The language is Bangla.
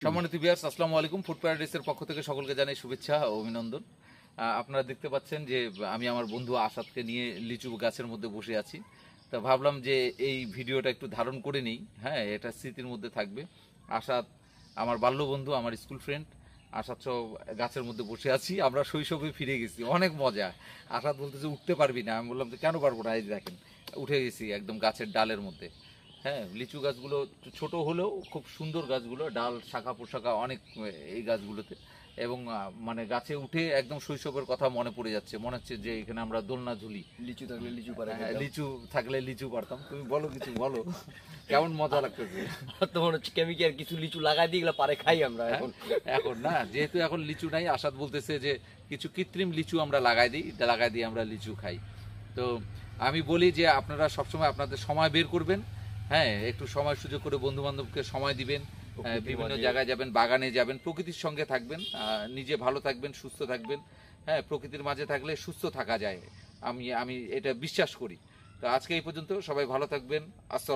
সম্মানিত ভিউয়ার্স, আসসালামু আলাইকুম। ফুড প্যারাডাইসের পক্ষ থেকে সকলকে জানাই শুভেচ্ছা ও অভিনন্দন। আপনারা দেখতে পাচ্ছেন যে আমি আমার বন্ধু আসাদকে নিয়ে লিচু গাছের মধ্যে বসে আছি। তা ভাবলাম যে এই ভিডিওটা একটু ধারণ করে নেই। হ্যাঁ, এটা স্মৃতির মধ্যে থাকবে। আসাদ আমার বাল্য বন্ধু, আমার স্কুল ফ্রেন্ড। আসাদ সব গাছের মধ্যে বসে আছি, আমরা শৈশবে ফিরে গেছি, অনেক মজা। আসাদ বলতেছে উঠতে পারবি না, আমি বললাম যে কেন পারবো না, এই যে দেখেন উঠে গেছি একদম গাছের ডালের মধ্যে। হ্যাঁ, লিচু গাছগুলো ছোট হলেও খুব সুন্দর গাছগুলো, ডাল শাখা পোশাখা অনেক এই গাছগুলোতে। এবং মানে গাছে উঠে একদম শৈশবের কথা মনে পড়ে যাচ্ছে, মনে হচ্ছে যে এখানে আমরা দোলনা ঝুলি। লিচু থাকলে লিচু পারে। হ্যাঁ, লিচু থাকলে লিচু পারতাম। তুমি বলো, কিছু বলো, কেমন মজা লাগতেছে? তো মনে হচ্ছে কেমিক্যাল কিছু লিচু লাগাই দিয়ে পারে খাই আমরা এখন। এখন না, যেহেতু এখন লিচু নাই, আসাদ বলতেছে যে কিছু কৃত্রিম লিচু আমরা লাগাই দিয়ে আমরা লিচু খাই। তো আমি বলি যে আপনারা সবসময় আপনাদের সময় বের করবেন। হ্যাঁ, একটু সময় সুযোগ করে বন্ধু বান্ধবকে সময় দিবেন, বিভিন্ন জায়গায় যাবেন, বাগানে যাবেন, প্রকৃতির সঙ্গে থাকবেন, নিজে ভালো থাকবেন, সুস্থ থাকবেন। হ্যাঁ, প্রকৃতির মাঝে থাকলে সুস্থ থাকা যায়, আমি আমি এটা বিশ্বাস করি। তো আজকে এই পর্যন্ত, সবাই ভালো থাকবেন। আসসালাম।